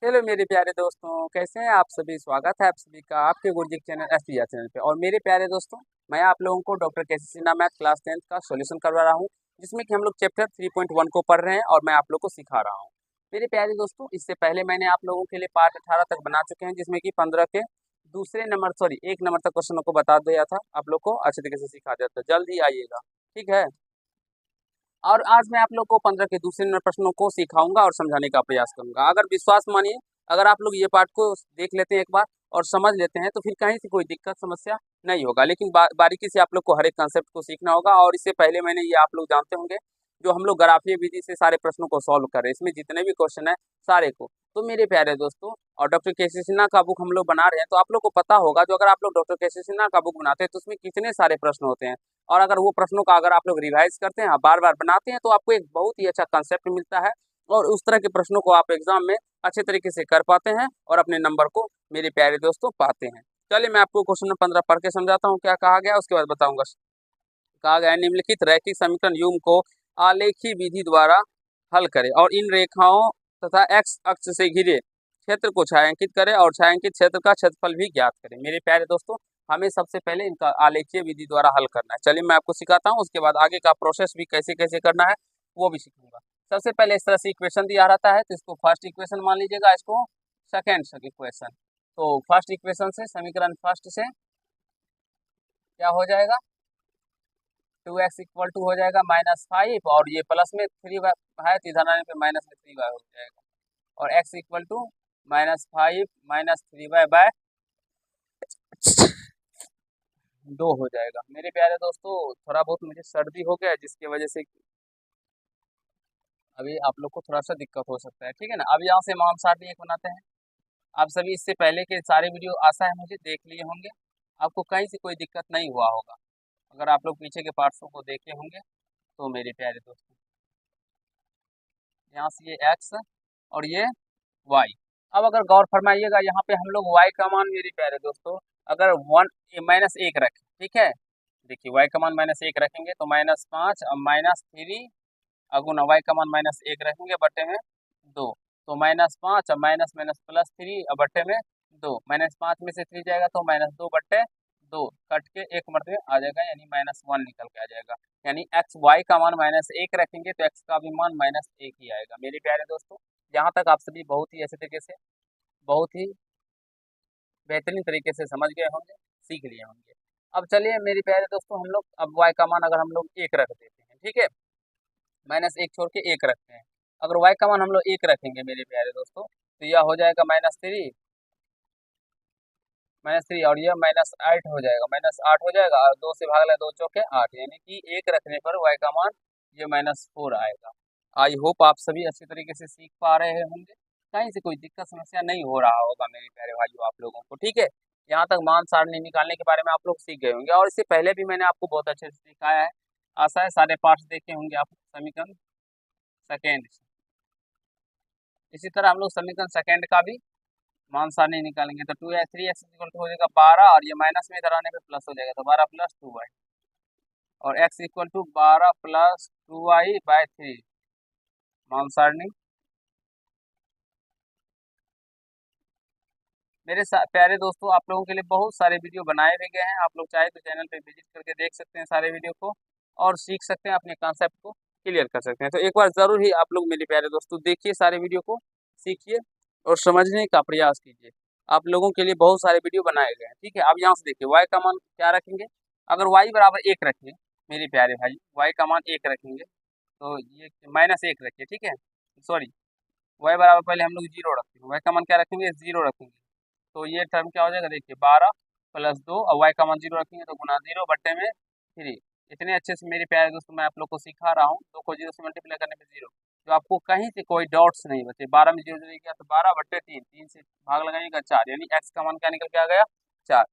Hello मेरे प्यारे दोस्तों, कैसे हैं आप सभी। स्वागत है आप सभी का आपके गुरुजी चैनल एसटीआर चैनल पे। और मेरे प्यारे दोस्तों, मैं आप लोगों को डॉक्टर केसी सिन्हा मैथ क्लास 10th का सॉल्यूशन करवा रहा हूँ, जिसमें कि हम लोग चैप्टर 3.1 को पढ़ रहे हैं और मैं आप लोग को सिखा रहा हूँ। मेरे प्यारे दोस्तों, इससे पहले मैंने आप लोगों के लिए पार्ट 18 तक बना चुके हैं, जिसमें कि 15 के दूसरे नंबर एक नंबर तक क्वेश्चनों को बता दिया था, आप लोग को अच्छे तरीके से सिखा दिया था। जल्दी आइएगा, ठीक है। और आज मैं आप लोग को 15 के दूसरे नंबर प्रश्नों को सिखाऊंगा और समझाने का प्रयास करूंगा। अगर विश्वास मानिए, अगर आप लोग ये पाठ को देख लेते हैं एक बार और समझ लेते हैं, तो फिर कहीं से कोई दिक्कत समस्या नहीं होगा। लेकिन बारीकी से आप लोग को हर एक कंसेप्ट को सीखना होगा। और इससे पहले मैंने ये आप लोग जानते होंगे, जो हम लोग ग्राफीय विधि से सारे प्रश्नों को सॉल्व कर रहे हैं, इसमें जितने भी क्वेश्चन है सारे को। तो मेरे प्यारे दोस्तों, और डॉक्टर केसी सिन्हा का बुक हम लोग बना रहे हैं, तो आप लोग को पता होगा, जो अगर आप लोग डॉक्टर केसी सिन्हा का बुक बनाते हैं तो उसमें कितने सारे प्रश्न होते हैं। और अगर वो प्रश्नों का अगर आप लोग रिवाइज करते हैं, बार बार बनाते हैं, तो आपको एक बहुत ही अच्छा कंसेप्ट मिलता है। और उस तरह के प्रश्नों को आप एग्जाम में अच्छे तरीके से कर पाते हैं और अपने नंबर को मेरे प्यारे दोस्तों पाते हैं। चलिए मैं आपको क्वेश्चन नंबर 15 पढ़ के समझाता हूँ क्या कहा गया, उसके बाद बताऊंगा। कहा गया है, निम्नलिखित रैखिक समीकरण युग्म को आलेखी विधि द्वारा हल करें और इन रेखाओं तथा एक्स अक्ष से घिरे क्षेत्र को छायांकित करें और छायांकित क्षेत्र का क्षेत्रफल भी ज्ञात करें। मेरे प्यारे दोस्तों, हमें सबसे पहले इनका आलेखीय विधि द्वारा हल करना है। चलिए मैं आपको सिखाता हूँ, उसके बाद आगे का प्रोसेस भी कैसे कैसे करना है वो भी सीखूंगा। सबसे पहले इस तरह से इक्वेशन दिया रहता है, तो इसको फर्स्ट इक्वेशन मान लीजिएगा, इसको सेकेंड इक्वेशन। तो फर्स्ट इक्वेशन से समीकरण फर्स्ट से क्या हो जाएगा, 2x इक्वल टू हो जाएगा -5, और ये प्लस में 3 है तो इधर आने पे माइनस में 3y हो जाएगा। और x equal to -5 -3y bye 2 हो जाएगा। मेरे प्यारे दोस्तों, थोड़ा बहुत मुझे सर्दी हो गया है, जिसकी वजह से अभी आप लोग को थोड़ा सा दिक्कत हो सकता है, ठीक है ना। अब यहाँ से मान सारणी एक बनाते हैं। आप सभी इससे पहले के सारे वीडियो आशा है मुझे देख लिए होंगे, आपको कहीं से कोई दिक्कत नहीं हुआ होगा। अगर आप लोग पीछे के पार्ट्सों को देखे होंगे तो मेरे प्यारे दोस्तों, यहाँ से ये x और ये y। अब अगर गौर फरमाइएगा, यहाँ पे हम लोग y का मान मेरे प्यारे दोस्तों अगर -1 रखें, ठीक है। देखिए y का मान -1 रखेंगे तो -5 और -3 अगुना y का मान -1 रखेंगे बट्टे में 2, तो -5 और माइनस माइनस +3 और बट्टे में 2। -5 में से 3 जाएगा तो -2 बट्टे 2 कट के एक मरतबे आ जाएगा, यानी -1 निकल के आ जाएगा। यानी एक्स वाई का मान -1 रखेंगे तो एक्स का भी मान -1 ही आएगा। मेरे प्यारे दोस्तों, यहाँ तक आप सभी बहुत ही अच्छे तरीके से, बहुत ही बेहतरीन तरीके से समझ गए होंगे, सीख लिए होंगे। अब चलिए मेरे प्यारे दोस्तों, हम लोग अब वाई का मान अगर हम लोग 1 रख देते हैं, ठीक है, -1 छोड़ के 1 रखते हैं। अगर वाई का मान हम लोग 1 रखेंगे मेरे प्यारे दोस्तों, तो यह हो जाएगा -3 और यह -8 हो जाएगा, -8 हो जाएगा, और 2 से भाग लगा 2 चौके 8, यानी कि 1 रखने पर y का मान ये -4 आएगा। आई होप आप सभी अच्छे तरीके से सीख पा रहे होंगे, कहीं से कोई दिक्कत समस्या नहीं हो रहा होगा मेरे प्यारे भाइयों आप लोगों को, ठीक है। यहाँ तक मान सारणी निकालने के बारे में आप लोग सीख गए होंगे, और इससे पहले भी मैंने आपको बहुत अच्छे से सिखाया है। आशा है सारे पार्ट्स देखे होंगे आप समीकरण सेकेंड। इसी तरह हम लोग समीकरण सेकेंड का भी मान सारणी निकालेंगे, तो 3x इक्वल टू हो जाएगा 12, और ये माइनस में इधर आने पे प्लस हो जाएगा, तो 12 + 2y, और x इक्वल टू 12 + 2y/3 मान सारणी। मेरे प्यारे दोस्तों, आप लोगों के लिए बहुत सारे वीडियो बनाए भी गए हैं, आप लोग चाहे तो चैनल पे विजिट करके देख सकते हैं सारे वीडियो को, और सीख सकते हैं, अपने कॉन्सेप्ट को क्लियर कर सकते हैं। तो एक बार जरूर ही आप लोग मेरे प्यारे दोस्तों देखिए सारे वीडियो को, सीखिए और समझने का प्रयास कीजिए। आप लोगों के लिए बहुत सारे वीडियो बनाए गए हैं, ठीक है। अब यहाँ से देखिए y का मान क्या रखेंगे, अगर y बराबर 1 रखें मेरे प्यारे भाई, y का मान 1 रखेंगे, तो ये -1 रखिए, ठीक है, सॉरी, y बराबर पहले हम लोग 0 रखते हैं, y का मान क्या रखेंगे, 0 रखेंगे, तो ये टर्म क्या हो जाएगा, देखिए 12 + 2 और y का मान 0 रखेंगे तो गुना 0 बट्टे में 3। इतने अच्छे से मेरे प्यारे दोस्तों मैं आप लोग को सिखा रहा हूँ, 2 को 0 से मल्टीप्लाई करने पे 0, तो आपको कहीं से कोई डाउट्स नहीं बचे। 12 में 0 0 गया तो 12/3, 3 से भाग लगाइएगा 4, यानी x का मान क्या निकल के आ गया, 4।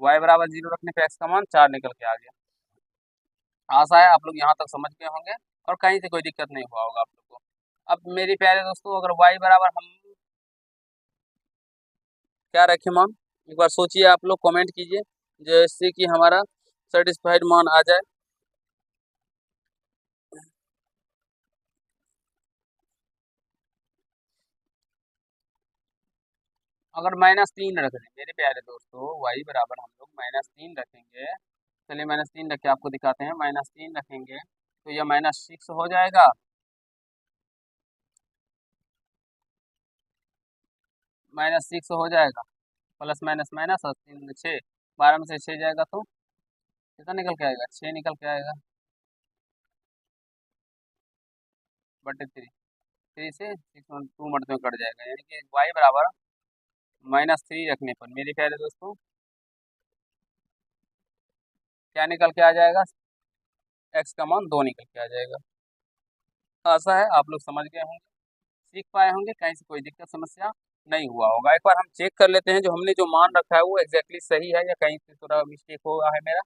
y बराबर 0 रखने पे x का मान 4 निकल के आ गया। आशा है आप लोग यहाँ तक समझ गए होंगे और कहीं से कोई दिक्कत नहीं हुआ होगा आप लोग को। अब मेरे प्यारे दोस्तों, अगर y बराबर हम क्या रखें मान, एक बार सोचिए, आप लोग कमेंट कीजिए, जैसे कि हमारा सेटिस्फाइड मान आ जाए। अगर -3 रख दें मेरे प्यारे दोस्तों, y बराबर हम लोग -3 रखेंगे। चलिए -3 रख के आपको दिखाते हैं। -3 रखेंगे तो यह -6 हो जाएगा। -6 हो जाएगा, प्लस माइनस माइनस और 3 6, 12 में से 6 जाएगा तो कितना निकल के आएगा? 6 निकल के आएगा, बटे 3। 3 से 6 2 मरते में कट जाएगा, यानी कि y बराबर -3 रखने पर मेरे प्यारे दोस्तों क्या निकल के आ जाएगा? x का मान 2 निकल के आ जाएगा। आशा है आप लोग समझ गए होंगे, सीख पाए होंगे, कहीं से कोई दिक्कत समस्या नहीं हुआ होगा। एक बार हम चेक कर लेते हैं जो हमने जो मान रखा है वो एग्जैक्टली सही है या कहीं से थोड़ा मिस्टेक हुआ है मेरा।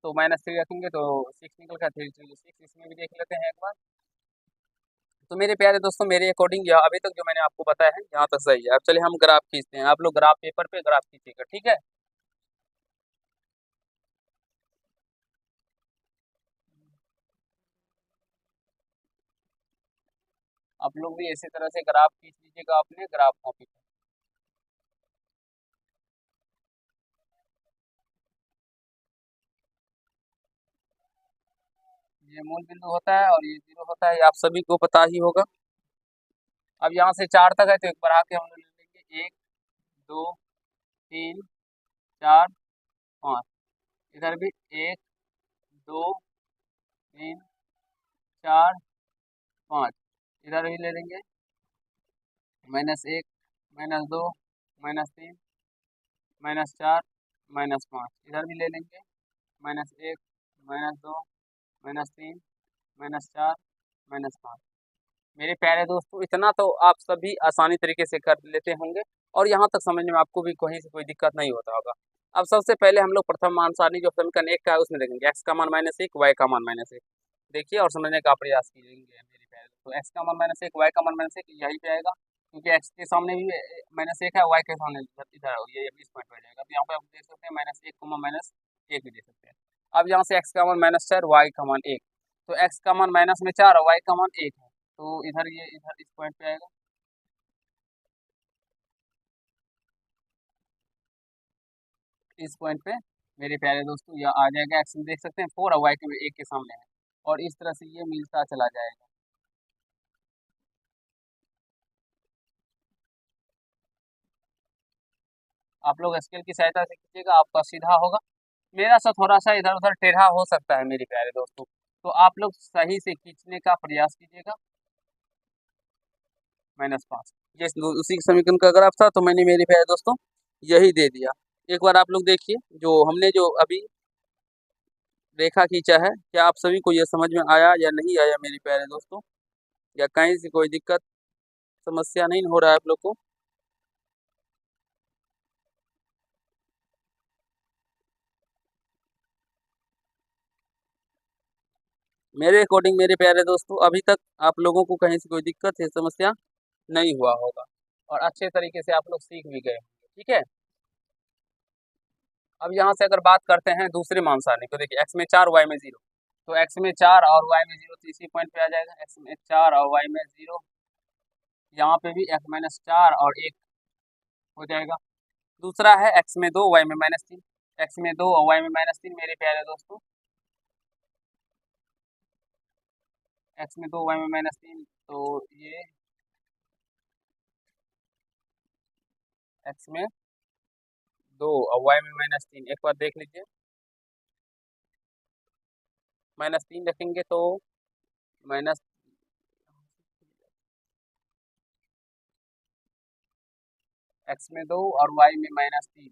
तो -3 रखेंगे तो 6 निकल का, 3 3 6, इसमें भी देख लेते हैं एक बार। तो मेरे प्यारे दोस्तों मेरे अकॉर्डिंग यह अभी तक जो मैंने आपको बताया है यहाँ तक सही है। अब चलिए हम ग्राफ खींचते हैं, आप लोग ग्राफ पेपर पे ग्राफ खींचिएगा, ठीक है। आप लोग भी इसी तरह से ग्राफ खींच लीजिएगा अपने ग्राफ कॉपी पे। ये मूल बिंदु होता है और ये 0 होता है, ये आप सभी को पता ही होगा। अब यहाँ से 4 तक है तो एक बढ़ा के हम लोग ले लेंगे 1 2 3 4 5। इधर भी 1 2 3 4 5, इधर भी ले लेंगे -1 -2 -3 -4 -5, इधर भी ले लेंगे -1 -2 -3 -4 -5। मेरे प्यारे दोस्तों इतना तो आप सभी आसानी तरीके से कर लेते होंगे और यहाँ तक समझने में आपको भी कहीं से कोई दिक्कत नहीं होता होगा। अब सबसे पहले हम लोग प्रथम मान सारणी जो समीकरण 1 का है उसमें देखेंगे x का मान -1 y का मान -1। देखिए और समझने का प्रयास कीजिए मेरे प्यारे दोस्तों। x का मान -1 y का मान -1 यही पे आएगा, क्योंकि x के सामने भी -1 है, y के सामने इधर ये इस पॉइंट पर जाएगा। तो यहाँ पे आप देख सकते हैं -1 भी देख सकते हैं। अब यहाँ से x का मान -4 y का मान 1, तो x का मान -4 और y का मान 1 है, तो इधर ये इधर इस पॉइंट पे आएगा। इस पॉइंट पे मेरे प्यारे दोस्तों यह आ जाएगा, एक्स में देख सकते हैं 4 और वाई के 1 के सामने है, और इस तरह से ये मिलता चला जाएगा। आप लोग स्केल की सहायता से कीजिएगा, आपका सीधा होगा। मेरा सा थोड़ा सा इधर उधर टेढ़ा हो सकता है मेरे प्यारे दोस्तों, तो आप लोग सही से खींचने का प्रयास कीजिएगा। -5 ये उसी समीकरण का ग्राफ था, तो मैंने मेरे प्यारे दोस्तों यही दे दिया। एक बार आप लोग देखिए जो हमने जो अभी रेखा खींचा है, क्या आप सभी को यह समझ में आया या नहीं आया मेरे प्यारे दोस्तों, या कहीं से कोई दिक्कत समस्या नहीं हो रहा है आप लोग को? मेरे अकॉर्डिंग मेरे प्यारे दोस्तों अभी तक आप लोगों को कहीं से कोई दिक्कत या समस्या नहीं हुआ होगा और अच्छे तरीके से आप लोग सीख भी गए होंगे, ठीक है। अब यहाँ से अगर बात करते हैं दूसरे मान सारणी को, देखिए x में 4 y में 0, तो x में 4 और y में 0 तो इसी पॉइंट पे आ जाएगा, x में 4 और y में 0। यहाँ पे भी x -4 और 1 हो जाएगा। दूसरा है x में 2 y में -3, x में 2 और y में -3 मेरे प्यारे दोस्तों, x में 2 y में -3, तो ये x में 2 और y में -3 एक बार देख लीजिए। -3 रखेंगे तो माइनस x में 2 और y में -3।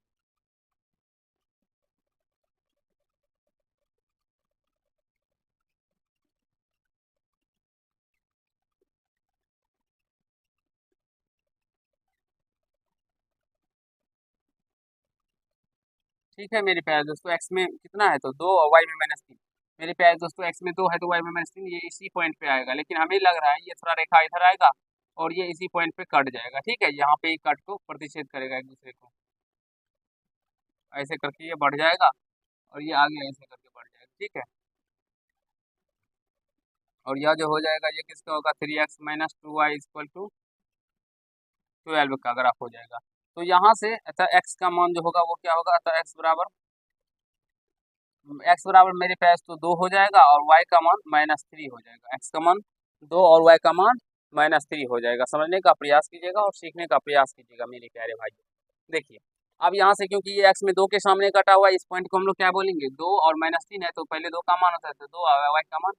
ठीक है मेरे प्यारे दोस्तों, x में कितना है तो 2 और y में -3। मेरे प्यारे दोस्तों x में 2 है तो y में -3, ये इसी पॉइंट पे आएगा, लेकिन हमें लग रहा है ये थोड़ा रेखा इधर आएगा और ये इसी पॉइंट पे कट जाएगा, ठीक है। यहाँ पे ये कट को प्रतिच्छेद करेगा एक दूसरे को, ऐसे करके ये बढ़ जाएगा और ये आगे ऐसे करके बढ़ जाएगा, ठीक है। और यह जो हो जाएगा ये किसका होगा, 3x - 2y = 12 का ग्राफ हो जाएगा। तो यहाँ से अतः x का मान जो होगा वो क्या होगा, अतः x बराबर मेरे पास तो 2 हो जाएगा और y का मान -3 हो जाएगा। x का मान 2 और y का मान -3 हो जाएगा। समझने का प्रयास कीजिएगा और सीखने का प्रयास कीजिएगा मेरे प्यारे भाई। देखिए अब यहाँ से क्योंकि ये x में 2 के सामने कटा हुआ है, इस पॉइंट को हम लोग क्या बोलेंगे, 2 और -3 है तो पहले 2 का मान होता है तो 2 और y का मान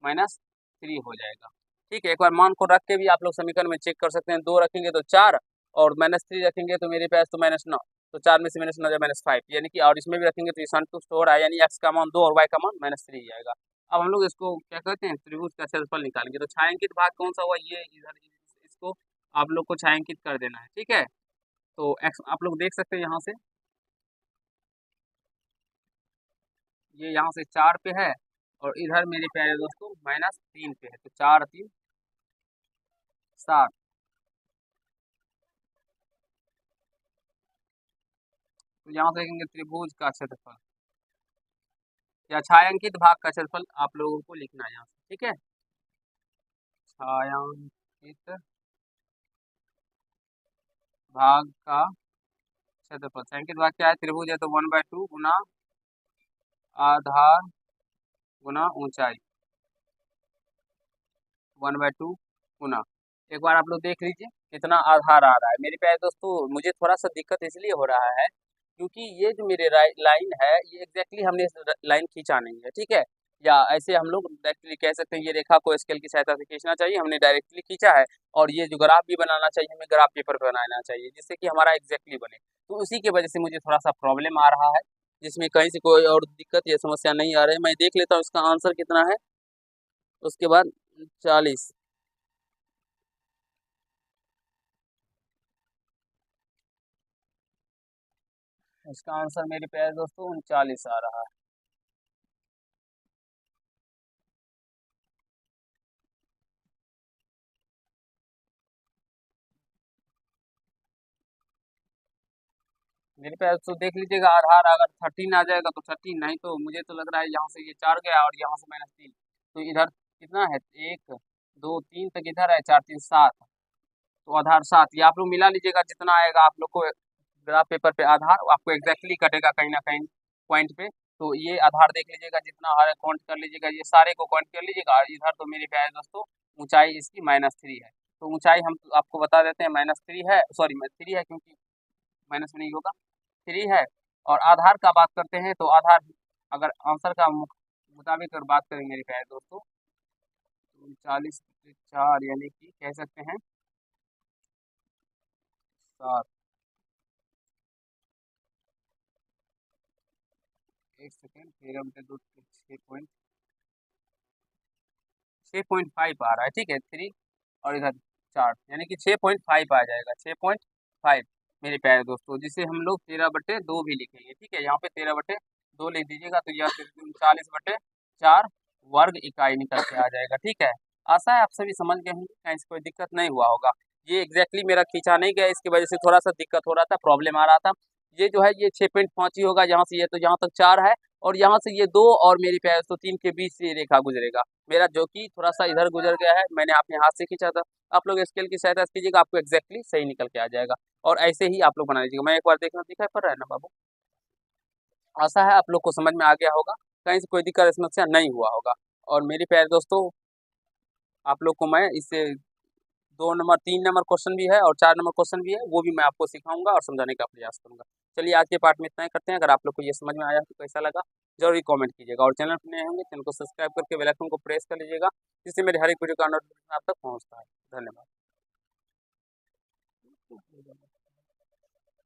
-3 हो जाएगा। ठीक है, एक बार मान को रख के भी आप लोग समीकरण में चेक कर सकते हैं। 2 रखेंगे तो 4 और -3 रखेंगे तो मेरे पास तो -9, तो 4 में से -9 जाए -5, यानी कि और इसमें भी रखेंगे तो ये संतुष्ट हो रहा है, यानी x का मान 2 और y का मान -3 आएगा। अब हम लोग इसको क्या कहते हैं, त्रिभुज का क्षेत्रफल निकालेंगे। तो छायांकित भाग कौन सा हुआ, ये इधर इसको आप लोग को छायांकित कर देना है। ठीक है, तो x आप लोग देख सकते हैं यहाँ से, ये यहाँ से 4 पे है और इधर मेरे प्यारे दोस्तों -3 पे है, तो 4 3 7। तो यहाँ से देखेंगे त्रिभुज का क्षेत्रफल या छायांकित भाग का क्षेत्रफल आप लोगों को लिखना है यहाँ से। ठीक है, छायांकित भाग का क्षेत्रफल, छायांकित भाग क्या है, त्रिभुज है तो 1/2 गुना आधार गुना ऊंचाई, 1/2 गुना। एक बार आप लोग देख लीजिए कितना आधार आ रहा है। मेरे प्यारे दोस्तों मुझे थोड़ा सा दिक्कत इसलिए हो रहा है क्योंकि ये जो मेरे लाइन है ये एग्जैक्टली हमने इस लाइन खींचा नहीं है। ठीक है, या ऐसे हम लोग डायरेक्टली कह सकते हैं ये रेखा को स्केल की सहायता से खींचना चाहिए, हमने डायरेक्टली खींचा है। और ये जो ग्राफ भी बनाना चाहिए हमें ग्राफ पेपर पर बनाना चाहिए जिससे कि हमारा एग्जैक्टली बने। तो उसी की वजह से मुझे थोड़ा सा प्रॉब्लम आ रहा है, जिसमें कहीं से कोई और दिक्कत या समस्या नहीं आ रही है। मैं देख लेता हूँ इसका आंसर कितना है, उसके बाद 40। इसका आंसर मेरे प्यारे दोस्तों 39 आ रहा है। मेरे पास तो देख लीजिएगा आधार अगर 13 आ जाएगा तो 13, नहीं तो मुझे तो लग रहा है यहाँ से ये 4 गया और यहाँ से -3, तो इधर कितना है, 1 2 3 तक इधर है, 4 3 7, तो आधार 7। ये आप लोग मिला लीजिएगा जितना आएगा आप लोग को ग्राफ पेपर पे आधार आपको एग्जैक्टली कटेगा कहीं ना कहीं पॉइंट पे। तो ये आधार देख लीजिएगा जितना है काउंट कर लीजिएगा, ये सारे को काउंट कर लीजिएगा। और इधर तो मेरे प्यारे दोस्तों ऊंचाई इसकी -3 है, तो ऊंचाई हम आपको बता देते हैं -3 है, सॉरी 3 है क्योंकि माइनस में नहीं होगा, 3 है। और आधार का बात करते हैं तो आधार अगर आंसर का मुताबिक अगर बात करें मेरे प्यारे दोस्तों तो 40/4 यानी कि कह सकते हैं 7, 1 सेकेंड, 13/2 6.5 आ रहा है। ठीक है, 3 और इधर 4 यानी कि 6.5 आ जाएगा, 6.5 मेरे प्यारे दोस्तों, जिसे हम लोग 13/2 भी लिखेंगे। ठीक है, यहाँ पे 13/2 लिख दीजिएगा तो यह 39/4 वर्ग इकाई निकल के आ जाएगा। ठीक है, आशा है आप सभी समझ गए होंगे, कहीं से कोई दिक्कत नहीं हुआ होगा। ये एग्जैक्टली मेरा खींचा नहीं गया, इसकी वजह से थोड़ा सा दिक्कत हो रहा था, प्रॉब्लम आ रहा था। ये जो है ये 6.5 ही होगा, यहाँ से ये तो यहाँ तक 4 है और यहाँ से ये 2 और मेरे प्यारे दोस्तों 3 के बीच से ये रेखा गुजरेगा मेरा, जो कि थोड़ा सा इधर गुजर गया है, मैंने अपने हाथ से खींचा था। आप लोग स्केल की सहायता से कीजिएगा, आपको एग्जैक्टली सही निकल के आ जाएगा। और ऐसे ही आप लोग बना लीजिएगा। मैं एक बार देखना, दिखाई पड़ रहा है ना बाबू, आशा है आप लोग को समझ में आ गया होगा, कहीं से कोई दिक्कत समस्या नहीं हुआ होगा। और मेरे प्यारे दोस्तों आप लोग को मैं इससे 2 नंबर 3 नंबर क्वेश्चन भी है और 4 नंबर क्वेश्चन भी है, वो भी मैं आपको सिखाऊंगा और समझाने का प्रयास करूंगा। चलिए आज के पार्ट में इतना ही करते हैं। अगर आप लोग को ये समझ में आया तो कैसा लगा जरूर कमेंट कीजिएगा और चैनल पर नए होंगे चैनल को सब्सक्राइब करके बेल आइकन को प्रेस कर लीजिएगा, जिससे मेरे हर एक वीडियो का नोटिफिकेशन आप तक पहुंचता है। धन्यवाद।